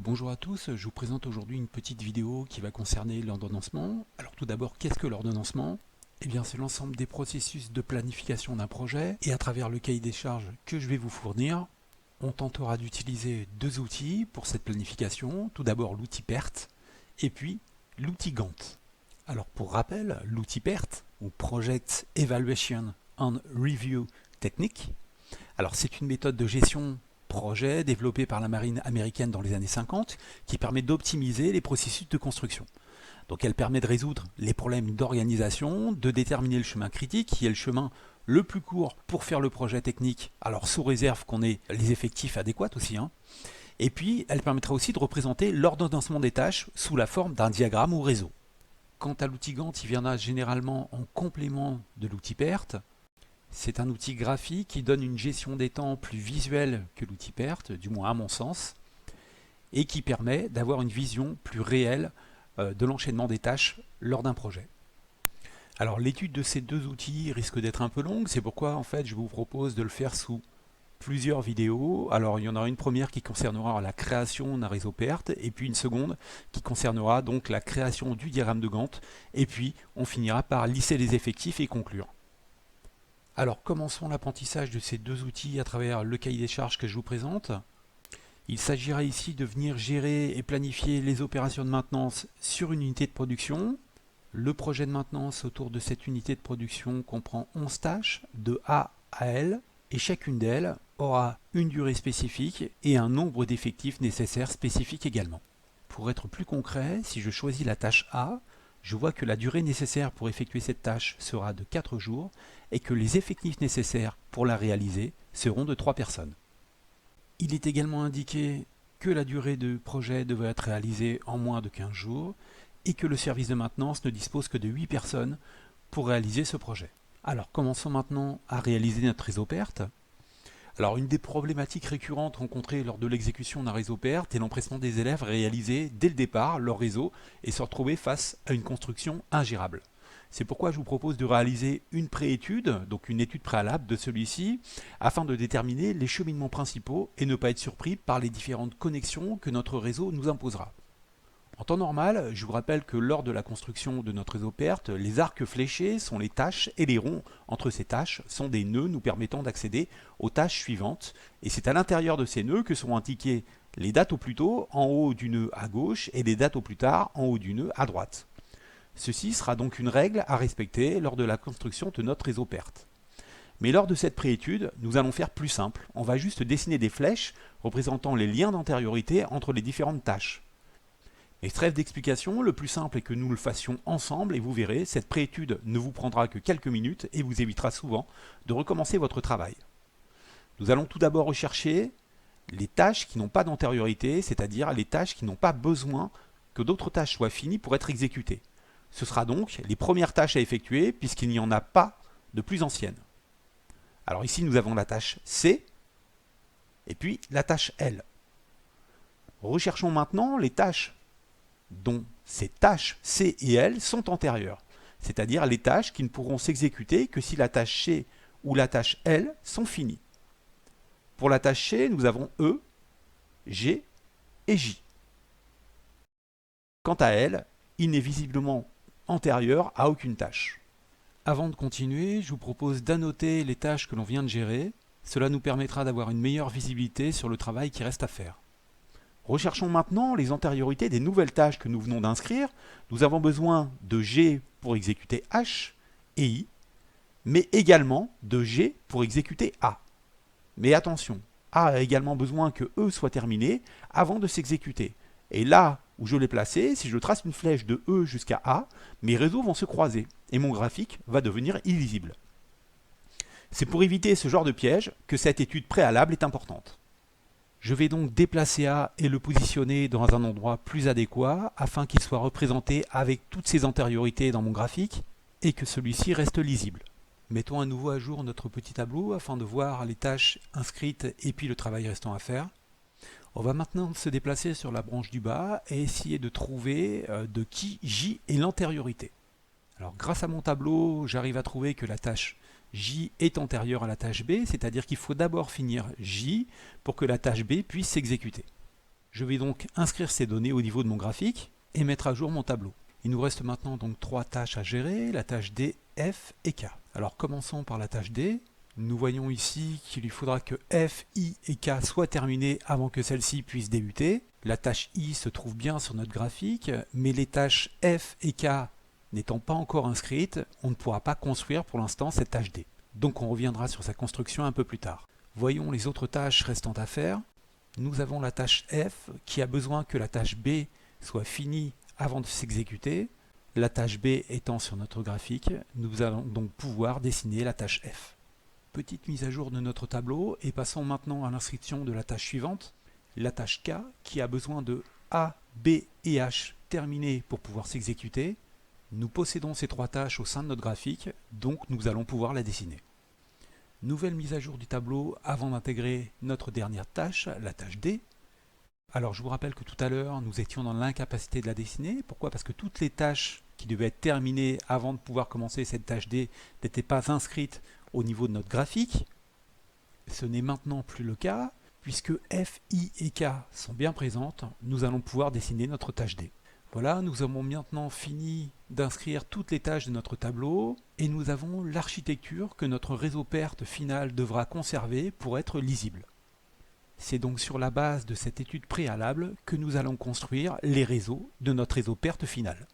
Alors bonjour à tous, je vous présente aujourd'hui une petite vidéo qui va concerner l'ordonnancement. Alors tout d'abord, qu'est-ce que l'ordonnancement? Eh bien c'est l'ensemble des processus de planification d'un projet et à travers le cahier des charges que je vais vous fournir, on tentera d'utiliser deux outils pour cette planification. Tout d'abord l'outil PERT et puis l'outil Gantt. Alors pour rappel, l'outil PERT ou Project Evaluation and Review Technique, alors c'est une méthode de gestion projet développé par la marine américaine dans les années 50 qui permet d'optimiser les processus de construction. Donc elle permet de résoudre les problèmes d'organisation, de déterminer le chemin critique qui est le chemin le plus court pour faire le projet technique, alors sous réserve qu'on ait les effectifs adéquats aussi. Et puis elle permettra aussi de représenter l'ordonnancement des tâches sous la forme d'un diagramme ou réseau. Quant à l'outil Gantt, il viendra généralement en complément de l'outil PERT. C'est un outil graphique qui donne une gestion des temps plus visuelle que l'outil PERT, du moins à mon sens, et qui permet d'avoir une vision plus réelle de l'enchaînement des tâches lors d'un projet. Alors l'étude de ces deux outils risque d'être un peu longue, c'est pourquoi en fait je vous propose de le faire sous plusieurs vidéos. Alors il y en aura une première qui concernera la création d'un réseau PERT, et puis une seconde qui concernera donc la création du diagramme de Gantt, et puis on finira par lisser les effectifs et conclure. Alors commençons l'apprentissage de ces deux outils à travers le cahier des charges que je vous présente. Il s'agira ici de venir gérer et planifier les opérations de maintenance sur une unité de production. Le projet de maintenance autour de cette unité de production comprend 11 tâches de A à L et chacune d'elles aura une durée spécifique et un nombre d'effectifs nécessaires spécifiques également. Pour être plus concret, si je choisis la tâche A, je vois que la durée nécessaire pour effectuer cette tâche sera de 4 jours et que les effectifs nécessaires pour la réaliser seront de 3 personnes. Il est également indiqué que la durée de projet devrait être réalisée en moins de 15 jours et que le service de maintenance ne dispose que de 8 personnes pour réaliser ce projet. Alors commençons maintenant à réaliser notre réseau PERT. Alors une des problématiques récurrentes rencontrées lors de l'exécution d'un réseau PERT est l'empressement des élèves à réaliser dès le départ leur réseau et se retrouver face à une construction ingérable. C'est pourquoi je vous propose de réaliser une préétude, donc une étude préalable de celui-ci, afin de déterminer les cheminements principaux et ne pas être surpris par les différentes connexions que notre réseau nous imposera. En temps normal, je vous rappelle que lors de la construction de notre réseau PERT, les arcs fléchés sont les tâches et les ronds entre ces tâches sont des nœuds nous permettant d'accéder aux tâches suivantes. Et c'est à l'intérieur de ces nœuds que sont indiquées les dates au plus tôt en haut du nœud à gauche et les dates au plus tard en haut du nœud à droite. Ceci sera donc une règle à respecter lors de la construction de notre réseau PERT. Mais lors de cette préétude, nous allons faire plus simple. On va juste dessiner des flèches représentant les liens d'antériorité entre les différentes tâches. Et trêve d'explication, le plus simple est que nous le fassions ensemble et vous verrez, cette préétude ne vous prendra que quelques minutes et vous évitera souvent de recommencer votre travail. Nous allons tout d'abord rechercher les tâches qui n'ont pas d'antériorité, c'est-à-dire les tâches qui n'ont pas besoin que d'autres tâches soient finies pour être exécutées. Ce sera donc les premières tâches à effectuer puisqu'il n'y en a pas de plus anciennes. Alors ici nous avons la tâche C et puis la tâche L. Recherchons maintenant les tâches dont ces tâches C et L sont antérieures, c'est-à-dire les tâches qui ne pourront s'exécuter que si la tâche C ou la tâche L sont finies. Pour la tâche C, nous avons E, G et J. Quant à L, il n'est visiblement antérieur à aucune tâche. Avant de continuer, je vous propose d'annoter les tâches que l'on vient de gérer. Cela nous permettra d'avoir une meilleure visibilité sur le travail qui reste à faire. Recherchons maintenant les antériorités des nouvelles tâches que nous venons d'inscrire. Nous avons besoin de G pour exécuter H et I, mais également de G pour exécuter A. Mais attention, A a également besoin que E soit terminé avant de s'exécuter. Et là où je l'ai placé, si je trace une flèche de E jusqu'à A, mes réseaux vont se croiser et mon graphique va devenir illisible. C'est pour éviter ce genre de piège que cette étude préalable est importante. Je vais donc déplacer A et le positionner dans un endroit plus adéquat afin qu'il soit représenté avec toutes ses antériorités dans mon graphique et que celui-ci reste lisible. Mettons à nouveau à jour notre petit tableau afin de voir les tâches inscrites et puis le travail restant à faire. On va maintenant se déplacer sur la branche du bas et essayer de trouver de qui J est l'antériorité. Alors grâce à mon tableau, j'arrive à trouver que la tâche J est antérieure à la tâche B, c'est-à-dire qu'il faut d'abord finir J pour que la tâche B puisse s'exécuter. Je vais donc inscrire ces données au niveau de mon graphique et mettre à jour mon tableau. Il nous reste maintenant donc 3 tâches à gérer, la tâche D, F et K. Alors commençons par la tâche D. Nous voyons ici qu'il lui faudra que F, I et K soient terminées avant que celle-ci puisse débuter. La tâche I se trouve bien sur notre graphique, mais les tâches F et K n'étant pas encore inscrites, on ne pourra pas construire pour l'instant cette tâche D. Donc on reviendra sur sa construction un peu plus tard. Voyons les autres tâches restantes à faire. Nous avons la tâche F qui a besoin que la tâche B soit finie avant de s'exécuter. La tâche B étant sur notre graphique, nous allons donc pouvoir dessiner la tâche F. Petite mise à jour de notre tableau et passons maintenant à l'inscription de la tâche suivante, la tâche K qui a besoin de A, B et H terminés pour pouvoir s'exécuter. Nous possédons ces 3 tâches au sein de notre graphique, donc nous allons pouvoir la dessiner. Nouvelle mise à jour du tableau avant d'intégrer notre dernière tâche, la tâche D. Alors je vous rappelle que tout à l'heure, nous étions dans l'incapacité de la dessiner. Pourquoi? Parce que toutes les tâches qui devaient être terminées avant de pouvoir commencer cette tâche D n'étaient pas inscrites au niveau de notre graphique. Ce n'est maintenant plus le cas, puisque F, I et K sont bien présentes, nous allons pouvoir dessiner notre tâche D. Voilà, nous avons maintenant fini d'inscrire toutes les tâches de notre tableau et nous avons l'architecture que notre réseau perte final devra conserver pour être lisible. C'est donc sur la base de cette étude préalable que nous allons construire les réseaux de notre réseau perte final.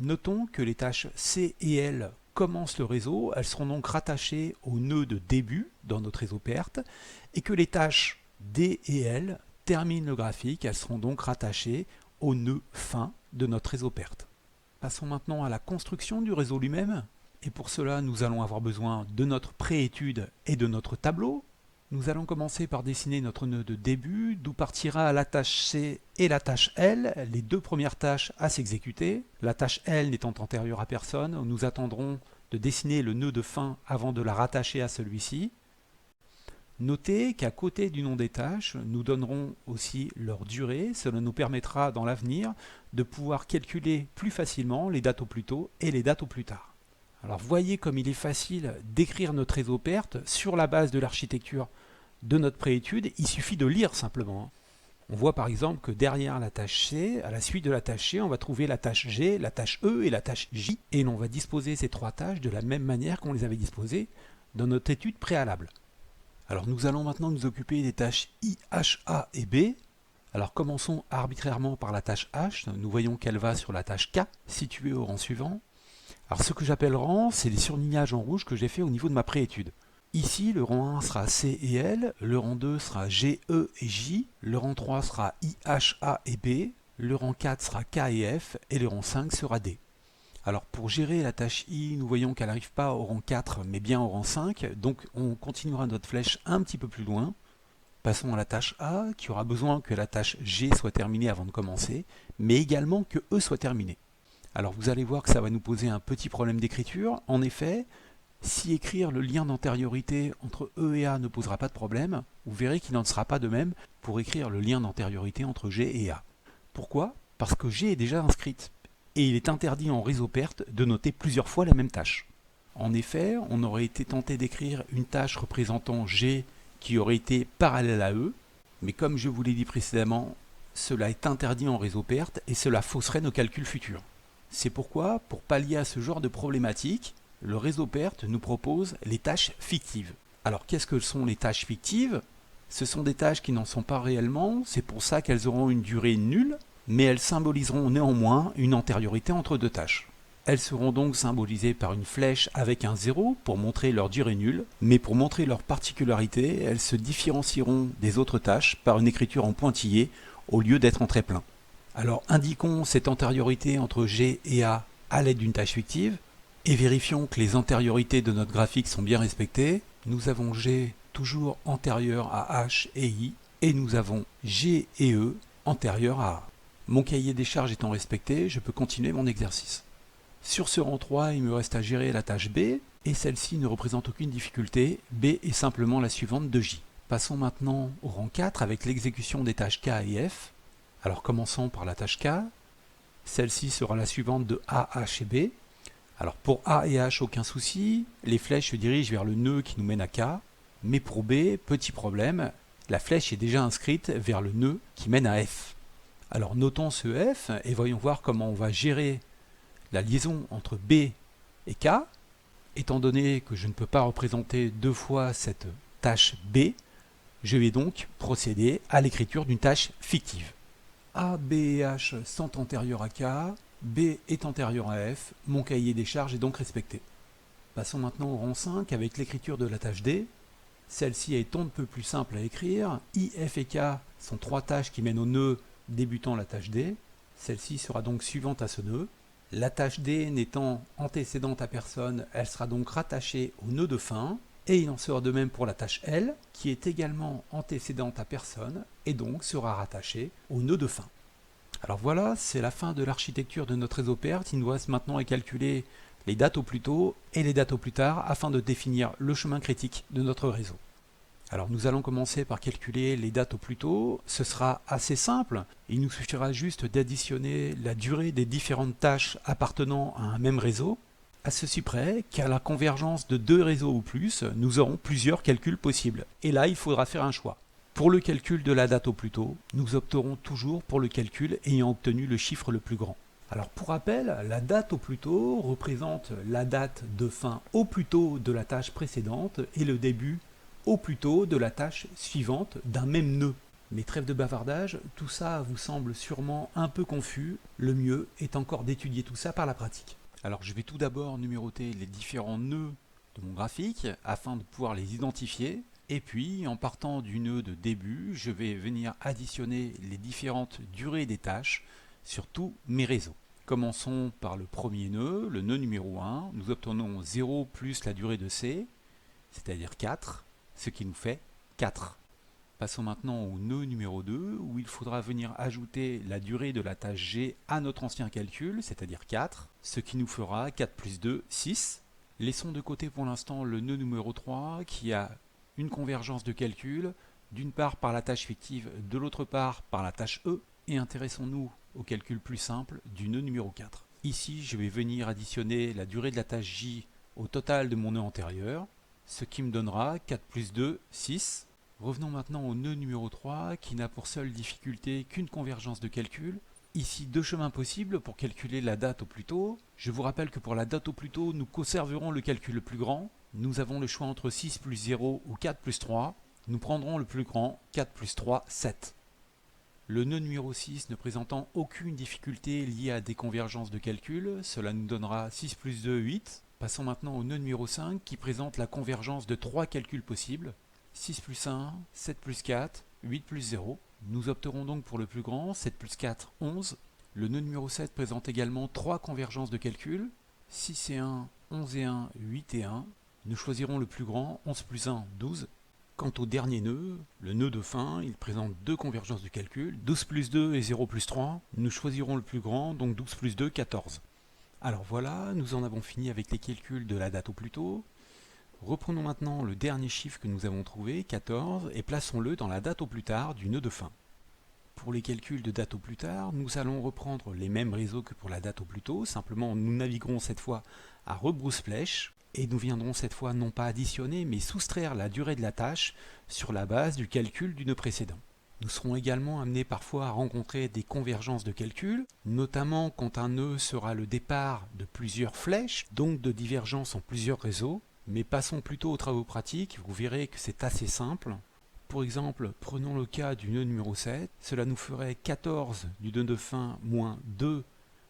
Notons que les tâches C et L commencent le réseau, elles seront donc rattachées au nœud de début dans notre réseau perte, et que les tâches D et L terminent le graphique, elles seront donc rattachées au nœud fin de notre réseau perte. Passons maintenant à la construction du réseau lui-même, et pour cela nous allons avoir besoin de notre préétude et de notre tableau. Nous allons commencer par dessiner notre nœud de début, d'où partira la tâche C et la tâche L, les 2 premières tâches à s'exécuter. La tâche L n'étant antérieure à personne, nous attendrons de dessiner le nœud de fin avant de la rattacher à celui-ci. Notez qu'à côté du nom des tâches, nous donnerons aussi leur durée. Cela nous permettra dans l'avenir de pouvoir calculer plus facilement les dates au plus tôt et les dates au plus tard. Alors voyez comme il est facile d'écrire notre réseau perte sur la base de l'architecture de notre préétude, il suffit de lire simplement. On voit par exemple que derrière la tâche C, à la suite de la tâche C, on va trouver la tâche G, la tâche E et la tâche J, et l'on va disposer ces 3 tâches de la même manière qu'on les avait disposées dans notre étude préalable. Alors nous allons maintenant nous occuper des tâches I, H, A et B. Alors commençons arbitrairement par la tâche H, nous voyons qu'elle va sur la tâche K, située au rang suivant. Alors ce que j'appelle rang, c'est les surlignages en rouge que j'ai fait au niveau de ma préétude. Ici, le rang 1 sera C et L, le rang 2 sera G, E et J, le rang 3 sera I, H, A et B, le rang 4 sera K et F, et le rang 5 sera D. Alors pour gérer la tâche I, nous voyons qu'elle n'arrive pas au rang 4, mais bien au rang 5, donc on continuera notre flèche un petit peu plus loin. Passons à la tâche A, qui aura besoin que la tâche G soit terminée avant de commencer, mais également que E soit terminée. Alors vous allez voir que ça va nous poser un petit problème d'écriture. En effet, si écrire le lien d'antériorité entre E et A ne posera pas de problème, vous verrez qu'il n'en sera pas de même pour écrire le lien d'antériorité entre G et A. Pourquoi? Parce que G est déjà inscrite, et il est interdit en réseau perte de noter plusieurs fois la même tâche. En effet, on aurait été tenté d'écrire une tâche représentant G qui aurait été parallèle à E, mais comme je vous l'ai dit précédemment, cela est interdit en réseau perte et cela fausserait nos calculs futurs. C'est pourquoi, pour pallier à ce genre de problématique, le réseau perte nous propose les tâches fictives. Alors qu'est-ce que sont les tâches fictives? Ce sont des tâches qui n'en sont pas réellement, c'est pour ça qu'elles auront une durée nulle, mais elles symboliseront néanmoins une antériorité entre 2 tâches. Elles seront donc symbolisées par une flèche avec un 0 pour montrer leur durée nulle, mais pour montrer leur particularité, elles se différencieront des autres tâches par une écriture en pointillé au lieu d'être en trait plein. Alors indiquons cette antériorité entre G et A à l'aide d'une tâche fictive et vérifions que les antériorités de notre graphique sont bien respectées. Nous avons G toujours antérieur à H et I et nous avons G et E antérieurs à A. Mon cahier des charges étant respecté, je peux continuer mon exercice. Sur ce rang 3, il me reste à gérer la tâche B et celle-ci ne représente aucune difficulté. B est simplement la suivante de J. Passons maintenant au rang 4 avec l'exécution des tâches K et F. Alors commençons par la tâche K. Celle-ci sera la suivante de A, H et B. Alors pour A et H, aucun souci. Les flèches se dirigent vers le nœud qui nous mène à K. Mais pour B, petit problème, la flèche est déjà inscrite vers le nœud qui mène à F. Alors notons ce F et voyons voir comment on va gérer la liaison entre B et K. Étant donné que je ne peux pas représenter deux fois cette tâche B, je vais donc procéder à l'écriture d'une tâche fictive. A, B et H sont antérieurs à K, B est antérieur à F, mon cahier des charges est donc respecté. Passons maintenant au rang 5 avec l'écriture de la tâche D. Celle-ci est on ne peut plus simple à écrire. I, F et K sont trois tâches qui mènent au nœud débutant la tâche D. Celle-ci sera donc suivante à ce nœud. La tâche D n'étant antécédente à personne, elle sera donc rattachée au nœud de fin. Et il en sera de même pour la tâche L, qui est également antécédente à personne, et donc sera rattachée au nœud de fin. Alors voilà, c'est la fin de l'architecture de notre réseau PERT. Il nous reste maintenant à calculer les dates au plus tôt et les dates au plus tard, afin de définir le chemin critique de notre réseau. Alors nous allons commencer par calculer les dates au plus tôt. Ce sera assez simple, il nous suffira juste d'additionner la durée des différentes tâches appartenant à un même réseau, à ceci près qu'à la convergence de deux réseaux ou plus, nous aurons plusieurs calculs possibles. Et là, il faudra faire un choix. Pour le calcul de la date au plus tôt, nous opterons toujours pour le calcul ayant obtenu le chiffre le plus grand. Alors pour rappel, la date au plus tôt représente la date de fin au plus tôt de la tâche précédente et le début au plus tôt de la tâche suivante d'un même nœud. Mais trêve de bavardage, tout ça vous semble sûrement un peu confus. Le mieux est encore d'étudier tout ça par la pratique. Alors je vais tout d'abord numéroter les différents nœuds de mon graphique afin de pouvoir les identifier. Et puis en partant du nœud de début, je vais venir additionner les différentes durées des tâches sur tous mes réseaux. Commençons par le premier nœud, le nœud numéro 1. Nous obtenons 0 plus la durée de C, c'est-à-dire 4, ce qui nous fait 4. Passons maintenant au nœud numéro 2, où il faudra venir ajouter la durée de la tâche G à notre ancien calcul, c'est-à-dire 4, ce qui nous fera 4 plus 2, 6. Laissons de côté pour l'instant le nœud numéro 3, qui a une convergence de calcul, d'une part par la tâche fictive, de l'autre part par la tâche E, et intéressons-nous au calcul plus simple du nœud numéro 4. Ici, je vais venir additionner la durée de la tâche J au total de mon nœud antérieur, ce qui me donnera 4 plus 2, 6. Revenons maintenant au nœud numéro 3 qui n'a pour seule difficulté qu'une convergence de calcul. Ici, deux chemins possibles pour calculer la date au plus tôt. Je vous rappelle que pour la date au plus tôt, nous conserverons le calcul le plus grand. Nous avons le choix entre 6 plus 0 ou 4 plus 3. Nous prendrons le plus grand, 4 plus 3, 7. Le nœud numéro 6 ne présentant aucune difficulté liée à des convergences de calcul, cela nous donnera 6 plus 2, 8. Passons maintenant au nœud numéro 5 qui présente la convergence de 3 calculs possibles. 6 plus 1, 7 plus 4, 8 plus 0. Nous opterons donc pour le plus grand, 7 plus 4, 11. Le nœud numéro 7 présente également 3 convergences de calcul. 6 et 1, 11 et 1, 8 et 1. Nous choisirons le plus grand, 11 plus 1, 12. Quant au dernier nœud, le nœud de fin, il présente 2 convergences de calcul, 12 plus 2 et 0 plus 3. Nous choisirons le plus grand, donc 12 plus 2, 14. Alors voilà, nous en avons fini avec les calculs de la date au plus tôt. Reprenons maintenant le dernier chiffre que nous avons trouvé, 14, et plaçons-le dans la date au plus tard du nœud de fin. Pour les calculs de date au plus tard, nous allons reprendre les mêmes réseaux que pour la date au plus tôt, simplement nous naviguerons cette fois à rebrousse-flèche, et nous viendrons cette fois non pas additionner, mais soustraire la durée de la tâche sur la base du calcul du nœud précédent. Nous serons également amenés parfois à rencontrer des convergences de calcul, notamment quand un nœud sera le départ de plusieurs flèches, donc de divergences en plusieurs réseaux. Mais passons plutôt aux travaux pratiques, vous verrez que c'est assez simple. Pour exemple, prenons le cas du nœud numéro 7, cela nous ferait 14 du nœud de fin moins 2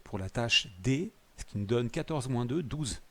pour la tâche D, ce qui nous donne 14 moins 2, 12.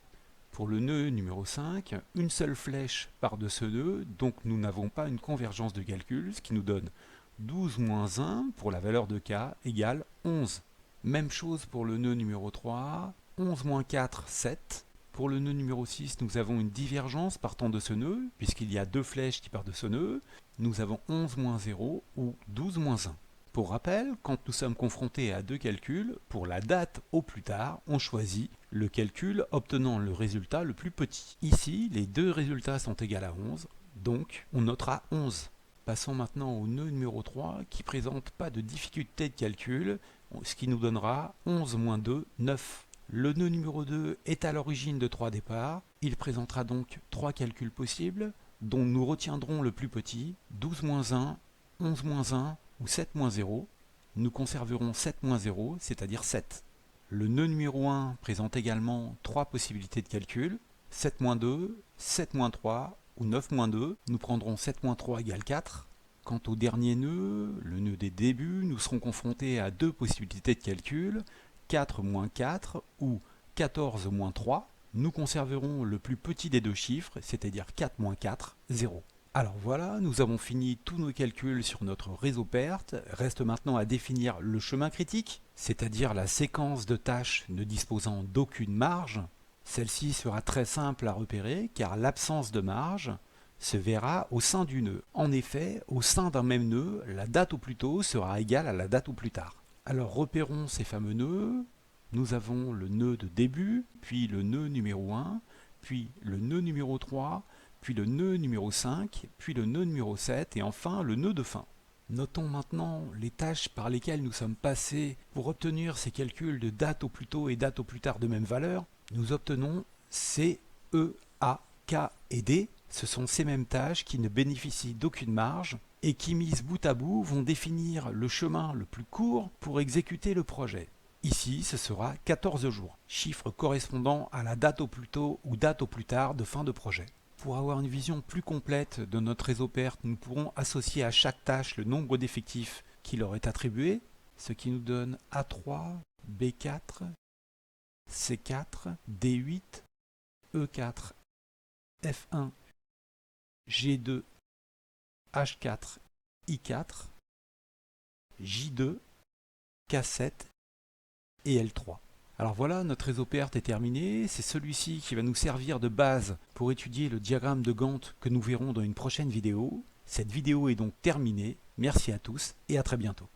Pour le nœud numéro 5, une seule flèche part de ce nœud, donc nous n'avons pas une convergence de calcul, ce qui nous donne 12 moins 1 pour la valeur de K égale 11. Même chose pour le nœud numéro 3, 11 moins 4, 7. Pour le nœud numéro 6, nous avons une divergence partant de ce nœud, puisqu'il y a deux flèches qui partent de ce nœud. Nous avons 11 moins 0 ou 12 moins 1. Pour rappel, quand nous sommes confrontés à deux calculs, pour la date au plus tard, on choisit le calcul obtenant le résultat le plus petit. Ici, les deux résultats sont égaux à 11, donc on notera 11. Passons maintenant au nœud numéro 3 qui ne présente pas de difficulté de calcul, ce qui nous donnera 11 moins 2, 9. Le nœud numéro 2 est à l'origine de 3 départs, il présentera donc 3 calculs possibles, dont nous retiendrons le plus petit, 12-1, 11-1 ou 7-0. Nous conserverons 7-0, c'est-à-dire 7. Le nœud numéro 1 présente également 3 possibilités de calcul, 7-2, 7-3 ou 9-2. Nous prendrons 7-3 égale 4. Quant au dernier nœud, le nœud des débuts, nous serons confrontés à 2 possibilités de calcul, 4-4 ou 14-3. Nous conserverons le plus petit des deux chiffres, c'est-à-dire 4-4, 0. Alors voilà, nous avons fini tous nos calculs sur notre réseau PERT. Reste maintenant à définir le chemin critique, c'est-à-dire la séquence de tâches ne disposant d'aucune marge. Celle-ci sera très simple à repérer car l'absence de marge se verra au sein du nœud. En effet, au sein d'un même nœud, la date au plus tôt sera égale à la date au plus tard. Alors repérons ces fameux nœuds. Nous avons le nœud de début, puis le nœud numéro 1, puis le nœud numéro 3, puis le nœud numéro 5, puis le nœud numéro 7 et enfin le nœud de fin. Notons maintenant les tâches par lesquelles nous sommes passés pour obtenir ces calculs de date au plus tôt et date au plus tard de même valeur. Nous obtenons C, E, A, K et D. Ce sont ces mêmes tâches qui ne bénéficient d'aucune marge et qui, mises bout à bout, vont définir le chemin le plus court pour exécuter le projet. Ici, ce sera 14 jours, chiffre correspondant à la date au plus tôt ou date au plus tard de fin de projet. Pour avoir une vision plus complète de notre réseau PERT, nous pourrons associer à chaque tâche le nombre d'effectifs qui leur est attribué, ce qui nous donne A3, B4, C4, D8, E4, F1, G2, H4, I4, J2, K7 et L3. Alors voilà, notre réseau PERT est terminé. C'est celui-ci qui va nous servir de base pour étudier le diagramme de Gantt que nous verrons dans une prochaine vidéo. Cette vidéo est donc terminée. Merci à tous et à très bientôt.